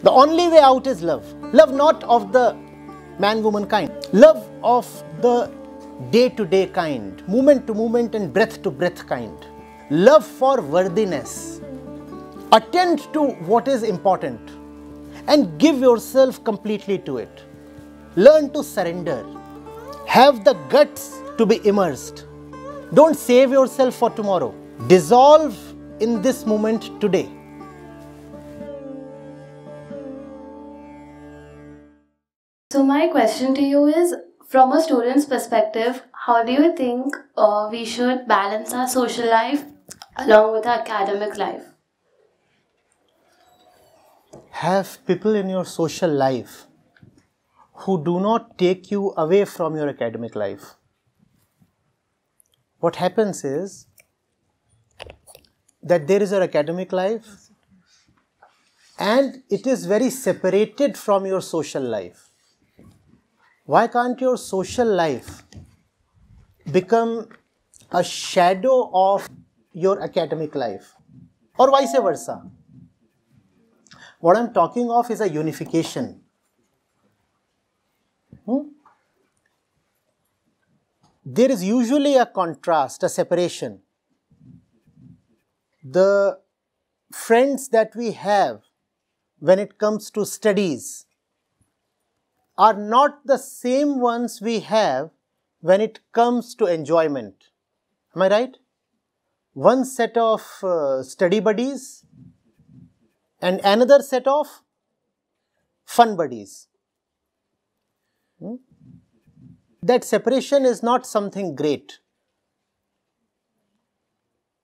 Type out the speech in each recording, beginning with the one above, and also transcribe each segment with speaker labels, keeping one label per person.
Speaker 1: The only way out is love. Love not of the man-woman kind. Love of the day-to-day kind, moment-to-moment and breath-to-breath kind. Love for worthiness. Attend to what is important and give yourself completely to it. Learn to surrender. Have the guts to be immersed. Don't save yourself for tomorrow. Dissolve in this moment today.
Speaker 2: So my question to you is, from a student's perspective, how do you think we should balance our social life along with our academic life?
Speaker 1: Have people in your social life who do not take you away from your academic life. What happens is that there is your academic life and it is very separated from your social life. Why can't your social life become a shadow of your academic life, or vice versa? What I'm talking of is a unification. There is usually a contrast, a separation. The friends that we have when it comes to studies are not the same ones we have when it comes to enjoyment. Am I right? One set of study buddies and another set of fun buddies. That separation is not something great.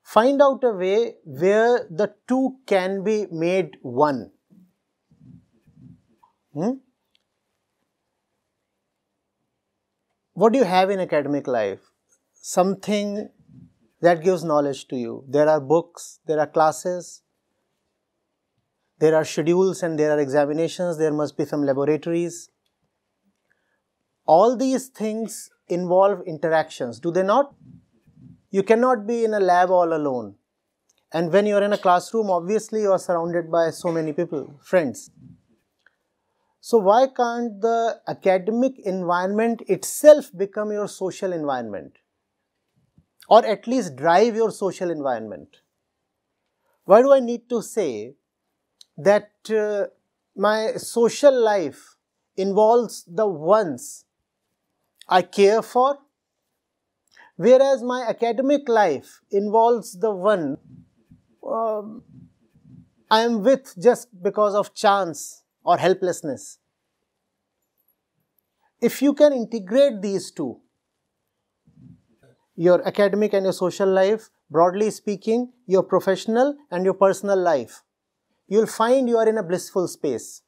Speaker 1: Find out a way where the two can be made one. What do you have in academic life? Something that gives knowledge to you. There are books, there are classes, there are schedules and there are examinations, there must be some laboratories. All these things involve interactions, do they not? You cannot be in a lab all alone. And when you are in a classroom, obviously you are surrounded by so many people, friends. So why can't the academic environment itself become your social environment? Or at least drive your social environment? Why do I need to say that my social life involves the ones I care for, whereas my academic life involves the one I am with just because of chance or helplessness? If you can integrate these two, your academic and your social life, broadly speaking, your professional and your personal life, you will find you are in a blissful space.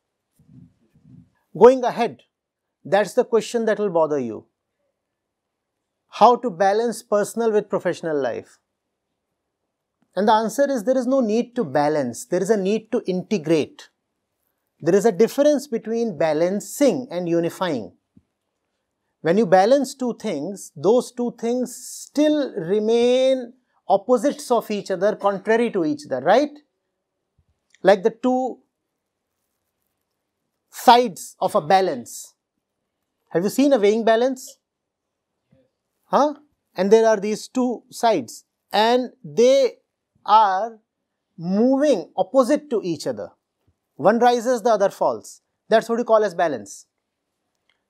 Speaker 1: Going ahead, that's the question that will bother you. How to balance personal with professional life? And the answer is, there is no need to balance, there is a need to integrate. There is a difference between balancing and unifying. When you balance two things, those two things still remain opposites of each other, contrary to each other, right? Like the two sides of a balance. Have you seen a weighing balance? And there are these two sides and they are moving opposite to each other. One rises, the other falls. That's what you call as balance.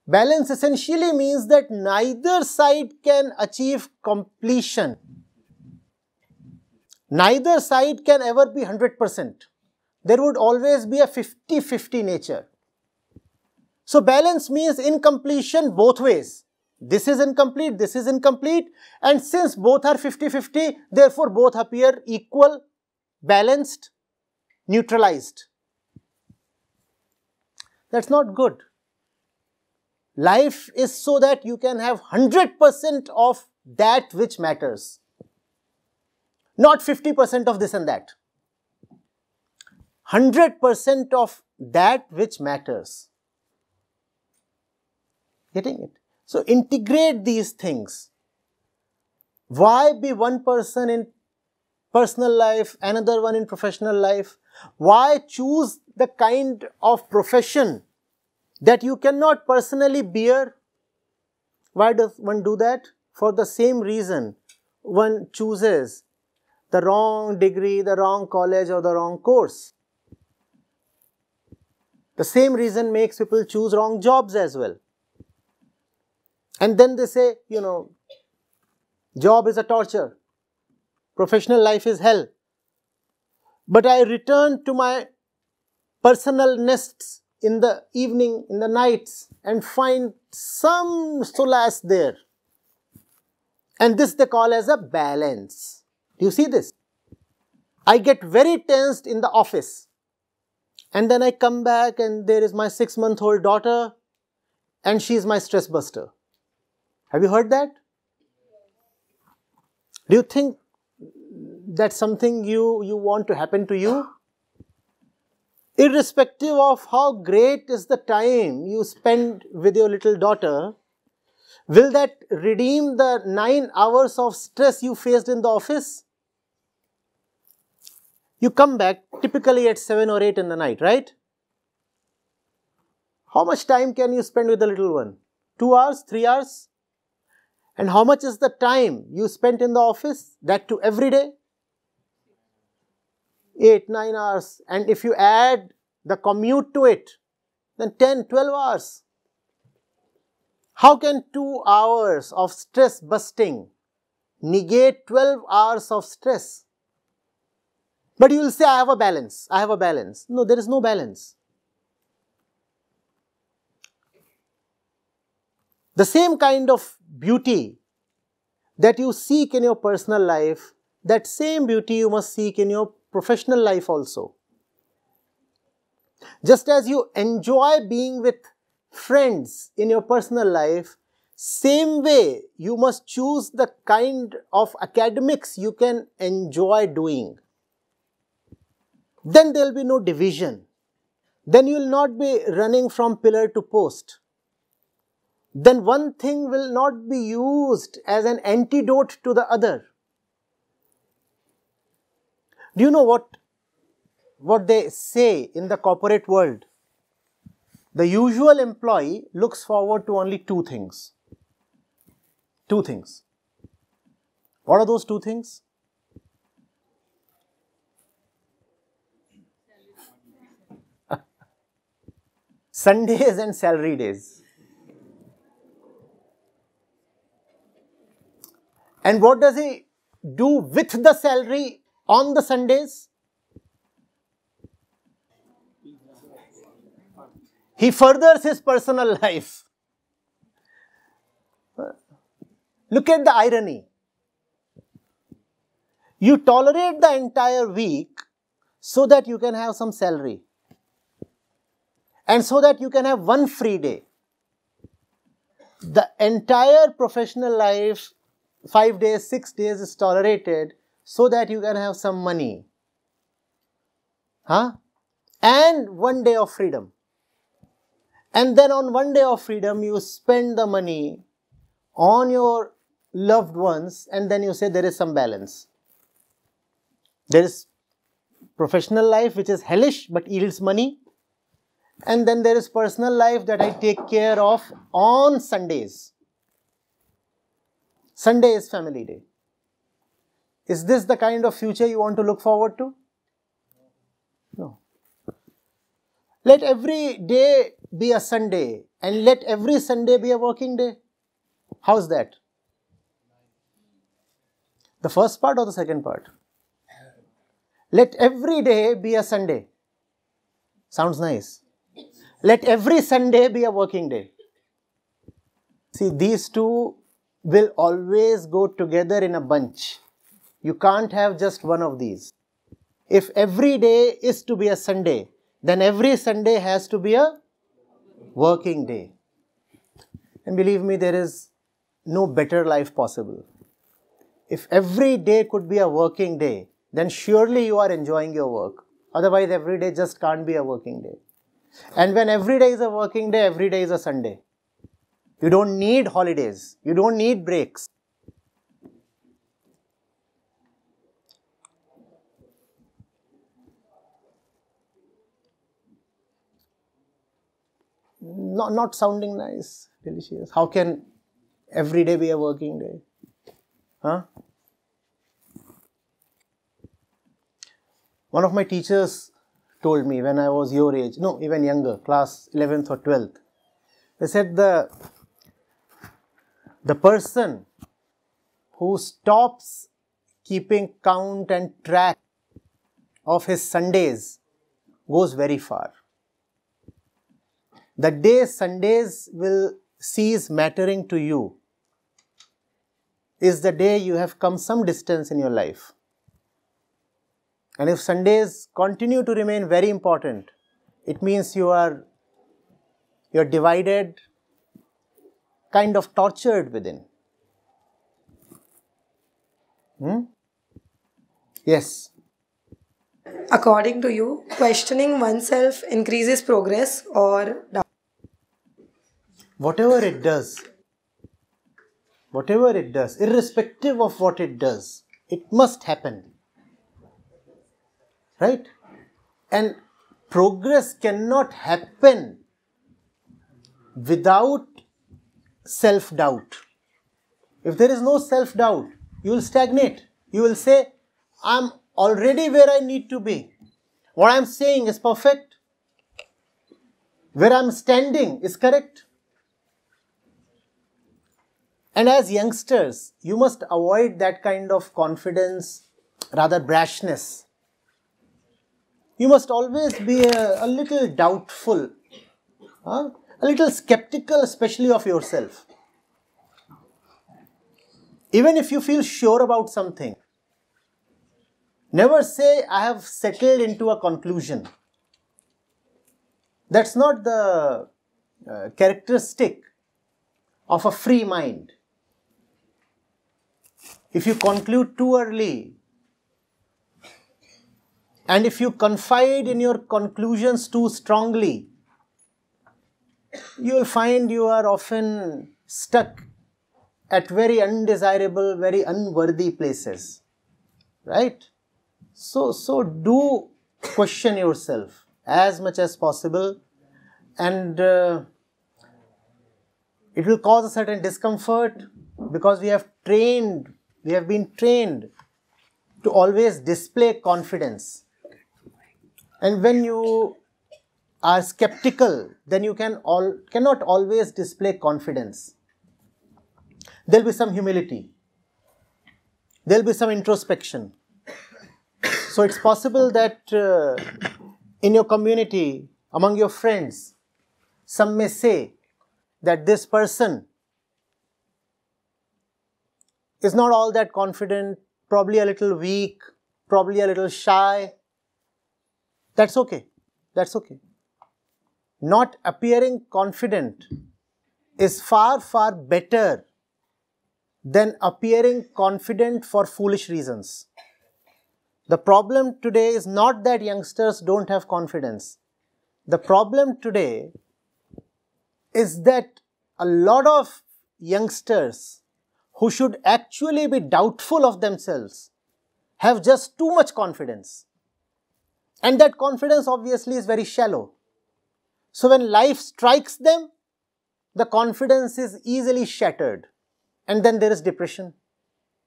Speaker 1: Balance essentially means that neither side can achieve completion. Neither side can ever be 100%. There would always be a 50-50 nature. So balance means incompletion both ways. This is incomplete, this is incomplete, and since both are 50-50, therefore both appear equal, balanced, neutralized. That's not good. Life is so that you can have 100% of that which matters, not 50% of this and that. 100% of that which matters. Getting it? So integrate these things. Why be one person in personal life, another one in professional life? Why choose the kind of profession that you cannot personally bear? Why does one do that? For the same reason one chooses the wrong degree, the wrong college or the wrong course. The same reason makes people choose wrong jobs as well. And then they say, job is a torture, professional life is hell. But I return to my personal nests in the evening, in the nights, and find some solace there. And this they call as a balance. Do you see this? I get very tensed in the office. And then I come back and there is my 6-month-old daughter and she is my stress buster. Have you heard that? Do you think that's something you want to happen to you? Irrespective of how great is the time you spend with your little daughter, will that redeem the 9 hours of stress you faced in the office? You come back typically at 7 or 8 in the night, right? How much time can you spend with the little one? 2 hours, 3 hours? And how much is the time you spent in the office? That too every day? 8, 9 hours. And if you add the commute to it, then 10, 12 hours. How can 2 hours of stress busting negate 12 hours of stress? But you will say, I have a balance. I have a balance. No, there is no balance. The same kind of beauty that you seek in your personal life, that same beauty you must seek in your professional life also. Just as you enjoy being with friends in your personal life, same way you must choose the kind of academics you can enjoy doing. Then there will be no division. Then you will not be running from pillar to post. Then one thing will not be used as an antidote to the other. Do you know what they say in the corporate world? The usual employee looks forward to only 2 things. 2 things. What are those 2 things? Sundays and salary days. And what does he do with the salary on the Sundays? He furthers his personal life. Look at the irony. You tolerate the entire week so that you can have some salary. And so that you can have one free day. The entire professional life, 5 days, 6 days is tolerated so that you can have some money. And 1 day of freedom. And then on 1 day of freedom, you spend the money on your loved ones and then you say there is some balance. There is professional life which is hellish but yields money. And then there is personal life that I take care of on Sundays. Sunday is family day. Is this the kind of future you want to look forward to? No. Let every day be a Sunday and let every Sunday be a working day. How's that? The first part or the second part? Let every day be a Sunday. Sounds nice. Let every Sunday be a working day. See, these two will always go together in a bunch. You can't have just one of these. If every day is to be a Sunday, then every Sunday has to be a working day. And believe me, there is no better life possible. If every day could be a working day, then surely you are enjoying your work. Otherwise, every day just can't be a working day. And when every day is a working day, every day is a Sunday. You don't need holidays. You don't need breaks. not sounding nice, delicious. How can every day be a working day? Huh? One of my teachers told me when I was your age, no, even younger, class 11th or 12th, they said the person who stops keeping count and track of his Sundays goes very far. The day Sundays will cease mattering to you is the day you have come some distance in your life. And if Sundays continue to remain very important, it means you're divided, kind of tortured within. Yes.
Speaker 3: According to you, questioning oneself increases progress or doubt?
Speaker 1: Whatever it does, irrespective of what it does, it must happen. Right? And progress cannot happen without self-doubt. If there is no self-doubt, you will stagnate. You will say, I'm already where I need to be. What I'm saying is perfect. Where I'm standing is correct. And as youngsters, you must avoid that kind of confidence, rather brashness. You must always be a little doubtful, a little skeptical, especially of yourself. Even if you feel sure about something, never say, I have settled into a conclusion. That's not the characteristic of a free mind. If you conclude too early, and if you confide in your conclusions too strongly, you will find you are often stuck at very undesirable, very unworthy places. Right? So do question yourself as much as possible, and it will cause a certain discomfort because we have been trained to always display confidence. And when you are skeptical, then you cannot always display confidence. There will be some humility. There will be some introspection. So it's possible that in your community, among your friends, some may say that this person is not all that confident, probably a little weak, probably a little shy. That's okay. That's okay. Not appearing confident is far, far better than appearing confident for foolish reasons. The problem today is not that youngsters don't have confidence. The problem today is that a lot of youngsters who should actually be doubtful of themselves have just too much confidence. And that confidence obviously is very shallow. So when life strikes them, the confidence is easily shattered. And then there is depression.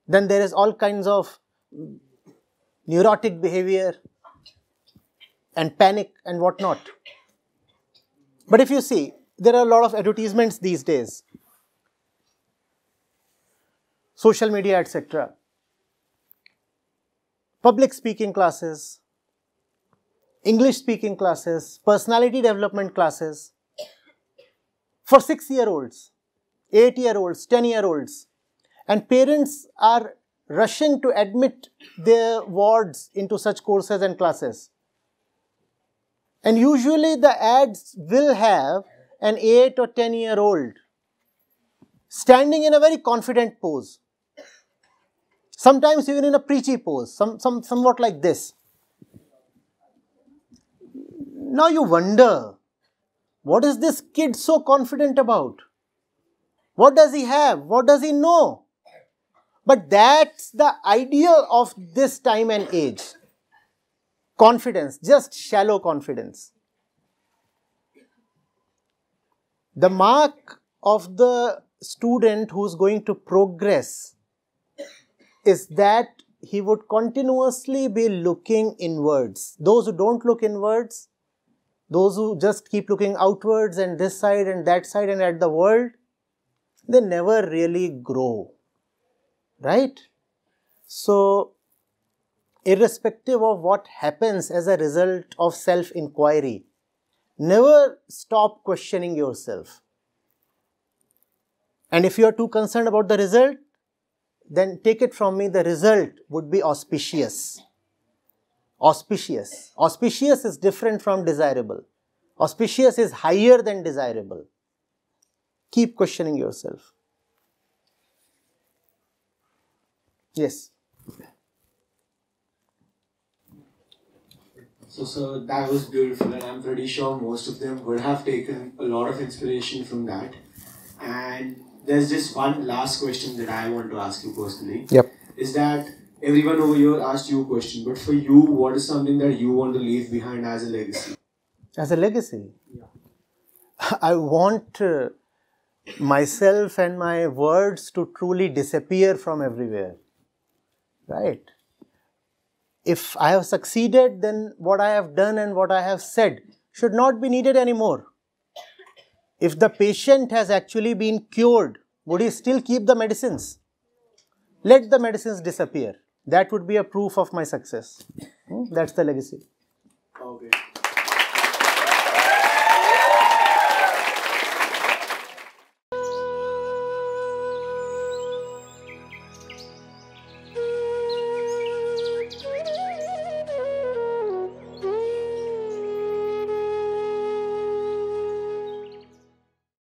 Speaker 1: Then there is all kinds of neurotic behavior and panic and whatnot. But if you see, there are a lot of advertisements these days, social media, etc. Public speaking classes, English speaking classes, personality development classes for 6-year-olds, 8-year-olds, 10-year-olds. And parents are rushing to admit their wards into such courses and classes. And usually the ads will have an 8 or 10-year-old standing in a very confident pose. Sometimes even in a preachy pose, somewhat like this. Now you wonder, what is this kid so confident about? What does he have? What does he know? But that's the ideal of this time and age. Confidence, just shallow confidence. The mark of the student who's going to progress is that he would continuously be looking inwards. Those who don't look inwards, those who just keep looking outwards and this side and that side and at the world, they never really grow, right? So, irrespective of what happens as a result of self-inquiry, never stop questioning yourself. And if you are too concerned about the result, then take it from me, the result would be auspicious. Auspicious. Auspicious is different from desirable. Auspicious is higher than desirable. Keep questioning yourself. Yes.
Speaker 4: So, sir, that was beautiful, and I'm pretty sure most of them would have taken a lot of inspiration from that. And there's just one last question that I want to ask you personally.
Speaker 1: Yep.
Speaker 4: Is that everyone over here asked you a question, but for you, what is something that you want to leave behind as a legacy?
Speaker 1: As a legacy?
Speaker 4: Yeah.
Speaker 1: I want myself and my words to truly disappear from everywhere. Right? If I have succeeded, then what I have done and what I have said should not be needed anymore. If the patient has actually been cured, would he still keep the medicines? Let the medicines disappear. That would be a proof of my success. That's the legacy.